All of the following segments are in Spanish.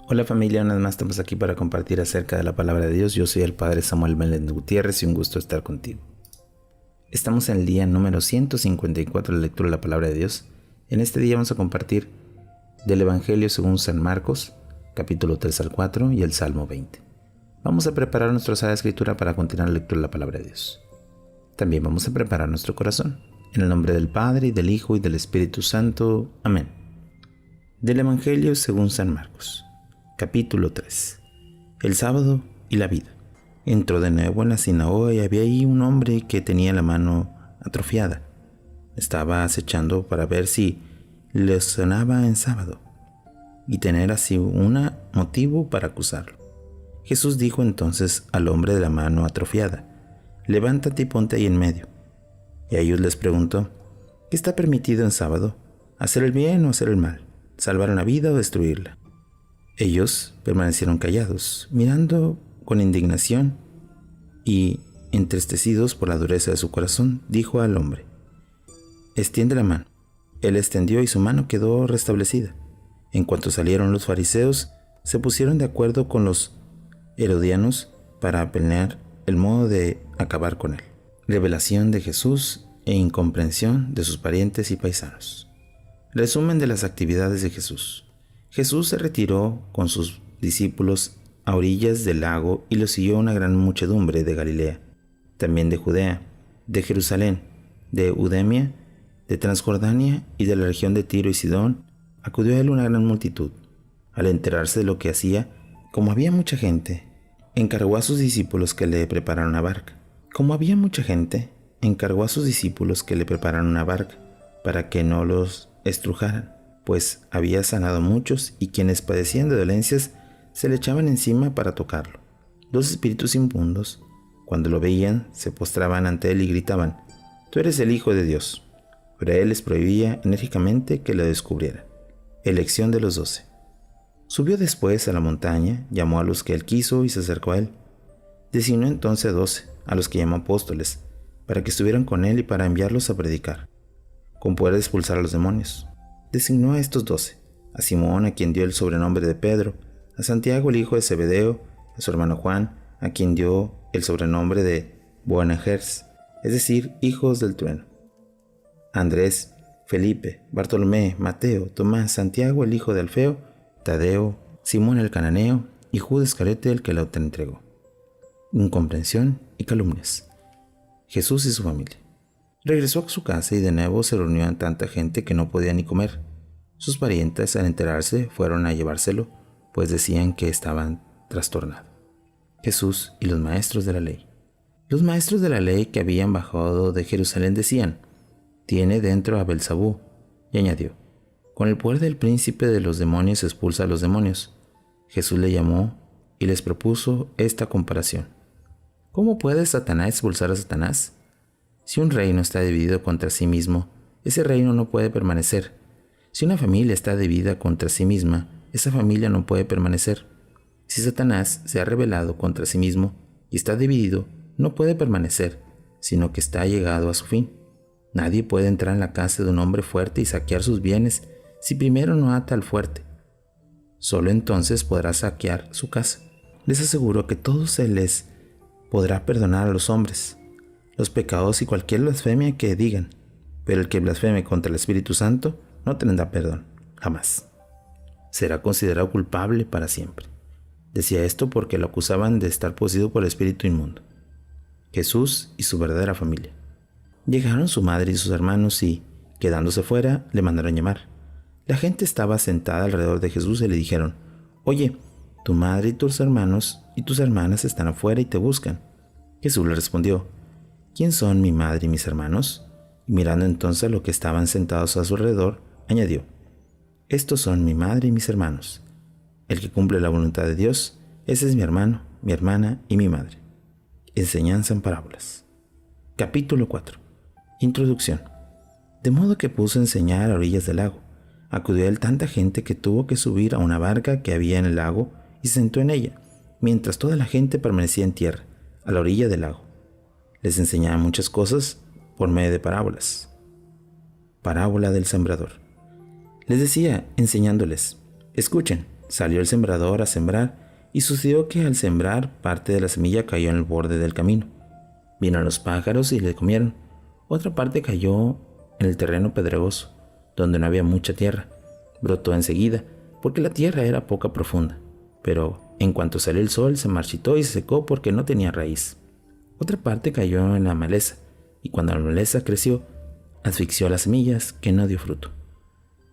Hola familia, una vez más estamos aquí para compartir acerca de la palabra de Dios. Yo soy el Padre Samuel Meléndez Gutiérrez y un gusto estar contigo. Estamos en el día número 154 de la lectura de la palabra de Dios. En este día vamos a compartir del Evangelio según San Marcos, capítulo 3 al 4 y el Salmo 20. Vamos a preparar nuestra sala de escritura para continuar la lectura de la palabra de Dios. También vamos a preparar nuestro corazón. En el nombre del Padre, y del Hijo, y del Espíritu Santo. Amén. Del Evangelio según San Marcos. Capítulo 3. El sábado y la vida. Entró de nuevo en la sinagoga y había ahí un hombre que tenía la mano atrofiada. Estaba acechando para ver si le sanaba en sábado y tener así un motivo para acusarlo. Jesús dijo entonces al hombre de la mano atrofiada: levántate y ponte ahí en medio. Y a ellos les preguntó: ¿qué está permitido en sábado? ¿Hacer el bien o hacer el mal? ¿Salvar una vida o destruirla? Ellos permanecieron callados, mirando con indignación, y, entristecidos por la dureza de su corazón, dijo al hombre: extiende la mano. Él extendió y su mano quedó restablecida. En cuanto salieron los fariseos, se pusieron de acuerdo con los herodianos para planear el modo de acabar con él. Revelación de Jesús e incomprensión de sus parientes y paisanos. Resumen de las actividades de Jesús. Jesús se retiró con sus discípulos a orillas del lago y lo siguió una gran muchedumbre de Galilea, también de Judea, de Jerusalén, de Udemia, de Transjordania y de la región de Tiro y Sidón. Acudió a él una gran multitud. Al enterarse de lo que hacía, como había mucha gente, encargó a sus discípulos que le prepararan una barca. Para que no los estrujaran, pues había sanado a muchos, y quienes padecían de dolencias se le echaban encima para tocarlo. Los espíritus inmundos, cuando lo veían, se postraban ante él y gritaban: tú eres el Hijo de Dios. Pero él les prohibía enérgicamente que lo descubrieran. Elección de los 12. Subió después a la montaña, llamó a los que él quiso y se acercó a él. Designó entonces 12, a los que llamó apóstoles, para que estuvieran con él y para enviarlos a predicar, con poder de expulsar a los demonios. Designó a estos 12, a Simón, a quien dio el sobrenombre de Pedro, a Santiago el hijo de Zebedeo, a su hermano Juan, a quien dio el sobrenombre de Boanerges, es decir, hijos del trueno, a Andrés, Felipe, Bartolomé, Mateo, Tomás, Santiago el hijo de Alfeo, Tadeo, Simón el cananeo y Judas Iscariote el que lo entregó. Incomprensión y calumnias. Jesús y su familia. Regresó a su casa y de nuevo se reunió a tanta gente que no podía ni comer. Sus parientes, al enterarse, fueron a llevárselo, pues decían que estaban trastornados. Jesús y los maestros de la ley. Los maestros de la ley que habían bajado de Jerusalén decían: tiene dentro a Belzabú. Y añadió: con el poder del príncipe de los demonios expulsa a los demonios. Jesús le llamó y les propuso esta comparación: ¿cómo puede Satanás expulsar a Satanás? Si un reino está dividido contra sí mismo, ese reino no puede permanecer. Si una familia está dividida contra sí misma, esa familia no puede permanecer. Si Satanás se ha rebelado contra sí mismo y está dividido, no puede permanecer, sino que está llegado a su fin. Nadie puede entrar en la casa de un hombre fuerte y saquear sus bienes si primero no ata al fuerte. Solo entonces podrá saquear su casa. Les aseguro que todo se les podrá perdonar a los hombres, los pecados y cualquier blasfemia que digan, pero el que blasfeme contra el Espíritu Santo no tendrá perdón, jamás. Será considerado culpable para siempre. Decía esto porque lo acusaban de estar poseído por el espíritu inmundo. Jesús y su verdadera familia. Llegaron su madre y sus hermanos y, quedándose fuera, le mandaron llamar. La gente estaba sentada alrededor de Jesús y le dijeron: oye, tu madre y tus hermanos y tus hermanas están afuera y te buscan. Jesús le respondió: ¿quién son mi madre y mis hermanos? Y mirando entonces a los que estaban sentados a su alrededor, añadió: estos son mi madre y mis hermanos. El que cumple la voluntad de Dios, ese es mi hermano, mi hermana y mi madre. Enseñanza en parábolas. Capítulo 4. Introducción. De modo que puso a enseñar a orillas del lago. Acudió a él tanta gente que tuvo que subir a una barca que había en el lago y se sentó en ella, mientras toda la gente permanecía en tierra, a la orilla del lago. Les enseñaba muchas cosas por medio de parábolas. Parábola del sembrador. Les decía, enseñándoles: escuchen, salió el sembrador a sembrar, y sucedió que al sembrar parte de la semilla cayó en el borde del camino. Vino los pájaros y le comieron. Otra parte cayó en el terreno pedregoso, donde no había mucha tierra. Brotó enseguida, porque la tierra era poco profunda, pero en cuanto salió el sol se marchitó y se secó porque no tenía raíz. Otra parte cayó en la maleza, y cuando la maleza creció, asfixió las semillas, que no dio fruto.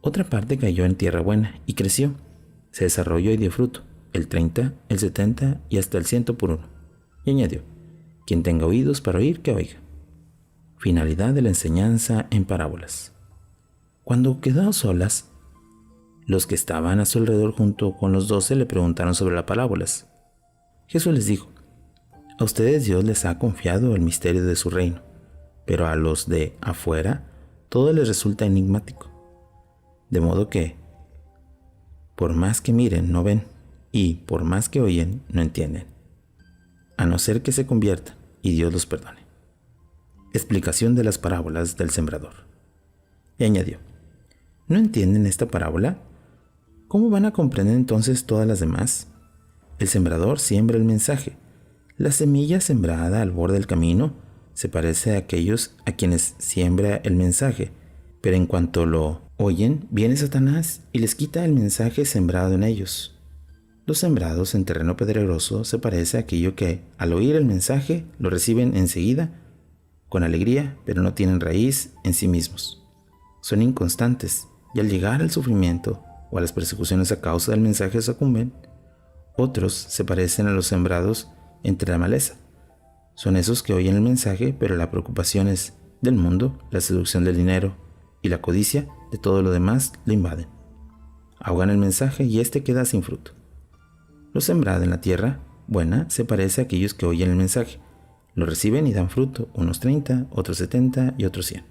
Otra parte cayó en tierra buena y creció, se desarrolló y dio fruto, el 30, el 70 y hasta el 100 por uno. Y añadió: quien tenga oídos para oír, que oiga. Finalidad de la enseñanza en parábolas. Cuando quedó a solas, los que estaban a su alrededor junto con los 12 le preguntaron sobre las parábolas. Jesús les dijo: a ustedes Dios les ha confiado el misterio de su reino, pero a los de afuera todo les resulta enigmático. De modo que, por más que miren, no ven, y por más que oyen, no entienden, a no ser que se conviertan y Dios los perdone. Explicación de las parábolas del sembrador. Y añadió: ¿no entienden esta parábola? ¿Cómo van a comprender entonces todas las demás? El sembrador siembra el mensaje. La semilla sembrada al borde del camino se parece a aquellos a quienes siembra el mensaje, pero en cuanto lo oyen, viene Satanás y les quita el mensaje sembrado en ellos. Los sembrados en terreno pedregoso se parece a aquello que, al oír el mensaje, lo reciben enseguida, con alegría, pero no tienen raíz en sí mismos. Son inconstantes, y al llegar al sufrimiento o a las persecuciones a causa del mensaje sucumben. Otros se parecen a los sembrados entre la maleza. Son esos que oyen el mensaje, pero las preocupaciones del mundo, la seducción del dinero y la codicia de todo lo demás lo invaden. Ahogan el mensaje y éste queda sin fruto. Lo sembrado en la tierra buena se parece a aquellos que oyen el mensaje, lo reciben y dan fruto, unos 30, otros 70 y otros 100.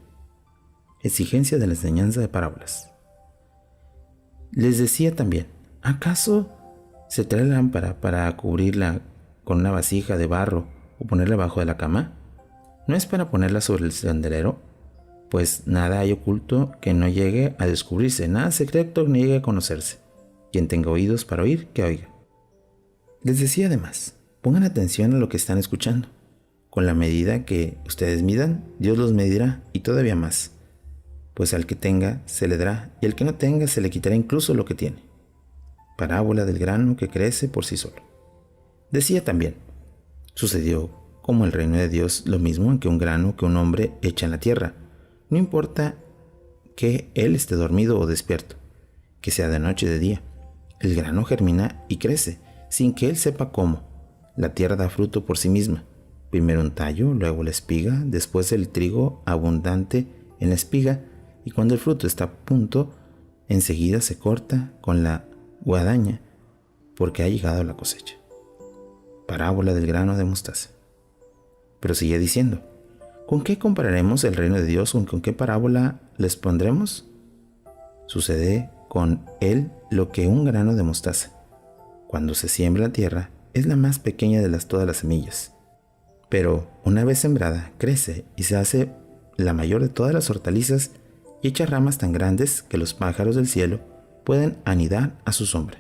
Exigencia de la enseñanza de parábolas. Les decía también: ¿acaso se trae lámpara para cubrirla con una vasija de barro o ponerla bajo de la cama? ¿No es para ponerla sobre el candelero? Pues nada hay oculto que no llegue a descubrirse, nada secreto que no llegue a conocerse. Quien tenga oídos para oír, que oiga. Les decía además: pongan atención a lo que están escuchando. Con la medida que ustedes midan, Dios los medirá y todavía más. Pues al que tenga se le dará, y al que no tenga se le quitará incluso lo que tiene. Parábola del grano que crece por sí solo. Decía también: sucedió como el reino de Dios lo mismo en que un grano que un hombre echa en la tierra. No importa que él esté dormido o despierto, que sea de noche o de día. El grano germina y crece, sin que él sepa cómo. La tierra da fruto por sí misma. Primero un tallo, luego la espiga, después el trigo abundante en la espiga, y cuando el fruto está a punto, enseguida se corta con la guadaña, porque ha llegado la cosecha. Parábola del grano de mostaza. Pero sigue diciendo: ¿con qué compararemos el reino de Dios? ¿Con qué parábola les pondremos? Sucede con él lo que un grano de mostaza, cuando se siembra en la tierra, es la más pequeña de todas las semillas. Pero una vez sembrada, crece y se hace la mayor de todas las hortalizas y echa ramas tan grandes que los pájaros del cielo pueden anidar a su sombra.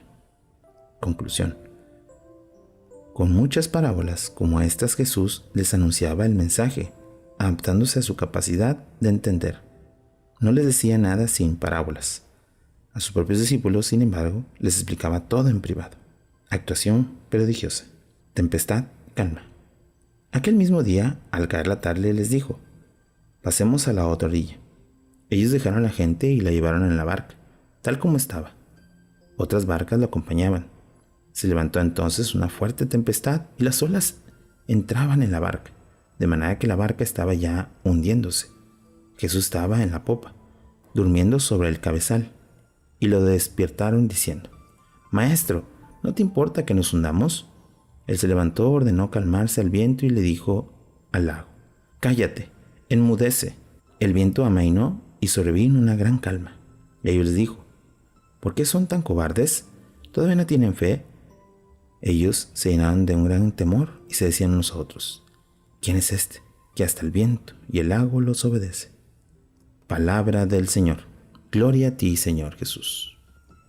Conclusión. Con muchas parábolas como estas, Jesús les anunciaba el mensaje, adaptándose a su capacidad de entender. No les decía nada sin parábolas. A sus propios discípulos, sin embargo, les explicaba todo en privado. Actuación prodigiosa. Tempestad, calma. Aquel mismo día, al caer la tarde, les dijo: pasemos a la otra orilla. Ellos dejaron a la gente y la llevaron en la barca, tal como estaba. Otras barcas la acompañaban. Se levantó entonces una fuerte tempestad y las olas entraban en la barca, de manera que la barca estaba ya hundiéndose. Jesús estaba en la popa, durmiendo sobre el cabezal, y lo despiertaron diciendo: Maestro, ¿no te importa que nos hundamos? Él se levantó, ordenó calmarse al viento y le dijo al lago: cállate, enmudece. El viento amainó y sobrevino una gran calma. Y ellos les dijo: ¿por qué son tan cobardes? ¿Todavía no tienen fe? Ellos se llenaron de un gran temor y se decían unos a otros: ¿quién es este, que hasta el viento y el lago los obedece? Palabra del Señor. Gloria a ti, Señor Jesús.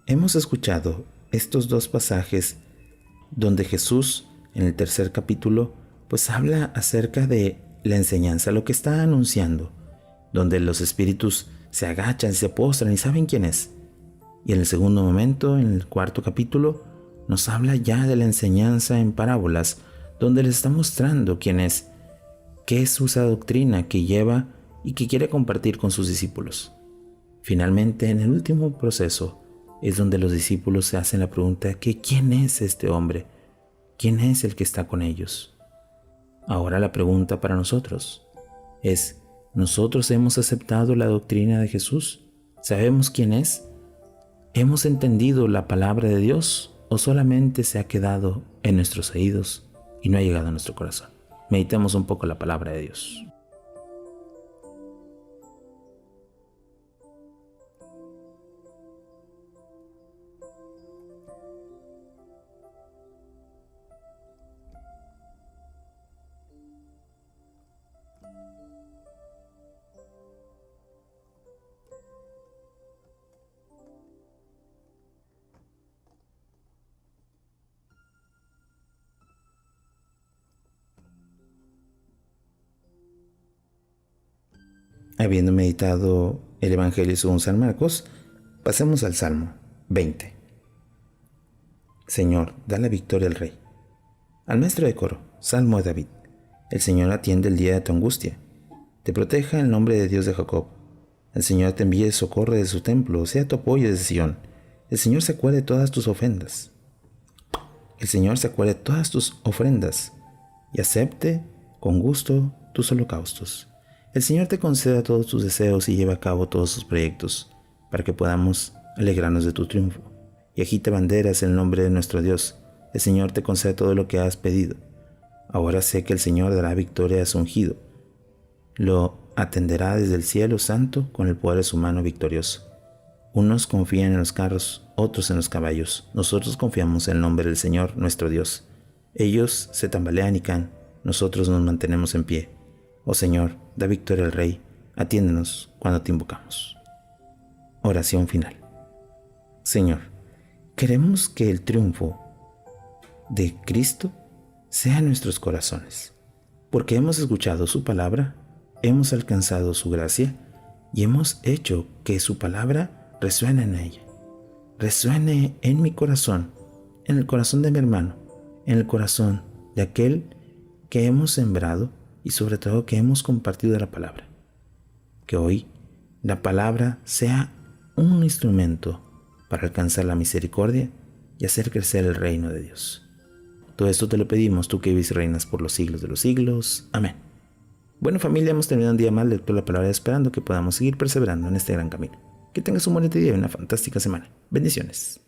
Hemos escuchado estos dos pasajes donde Jesús, en el tercer capítulo, pues habla acerca de la enseñanza, lo que está anunciando, donde los espíritus se agachan, se postran y saben quién es. Y en el segundo momento, en el cuarto capítulo, nos habla ya de la enseñanza en parábolas, donde les está mostrando quién es, qué es esa doctrina que lleva y que quiere compartir con sus discípulos. Finalmente, en el último proceso, es donde los discípulos se hacen la pregunta que ¿quién es este hombre? ¿Quién es el que está con ellos? Ahora la pregunta para nosotros es, ¿nosotros hemos aceptado la doctrina de Jesús? ¿Sabemos quién es? ¿Hemos entendido la palabra de Dios o solamente se ha quedado en nuestros oídos y no ha llegado a nuestro corazón? Meditemos un poco la palabra de Dios. Habiendo meditado el Evangelio según San Marcos, pasemos al Salmo 20. Señor, da la victoria al Rey. Al maestro de coro, Salmo de David. El Señor atiende el día de tu angustia. Te proteja el nombre de Dios de Jacob. El Señor te envíe socorro de su templo, sea tu apoyo desde Sion. El Señor se acuerde de todas tus ofrendas. El Señor se acuerde de todas tus ofrendas y acepte con gusto tus holocaustos. El Señor te conceda todos tus deseos y lleve a cabo todos tus proyectos, para que podamos alegrarnos de tu triunfo. Y agite banderas en el nombre de nuestro Dios. El Señor te conceda todo lo que has pedido. Ahora sé que el Señor dará victoria a su ungido. Lo atenderá desde el cielo santo con el poder de su mano victorioso. Unos confían en los carros, otros en los caballos. Nosotros confiamos en el nombre del Señor, nuestro Dios. Ellos se tambalean y caen. Nosotros nos mantenemos en pie. Oh Señor, da victoria al Rey. Atiéndenos cuando te invocamos. Oración final. Señor, queremos que el triunfo de Cristo sea en nuestros corazones, porque hemos escuchado su palabra, hemos alcanzado su gracia y hemos hecho que su palabra resuene en ella. Resuene en mi corazón, en el corazón de mi hermano, en el corazón de aquel que hemos sembrado y sobre todo que hemos compartido la palabra. Que hoy la palabra sea un instrumento para alcanzar la misericordia y hacer crecer el reino de Dios. Todo esto te lo pedimos, tú que vives y reinas por los siglos de los siglos. Amén. Bueno, familia, hemos terminado un día más de lectura de la palabra, esperando que podamos seguir perseverando en este gran camino. Que tengas un bonito día y una fantástica semana. Bendiciones.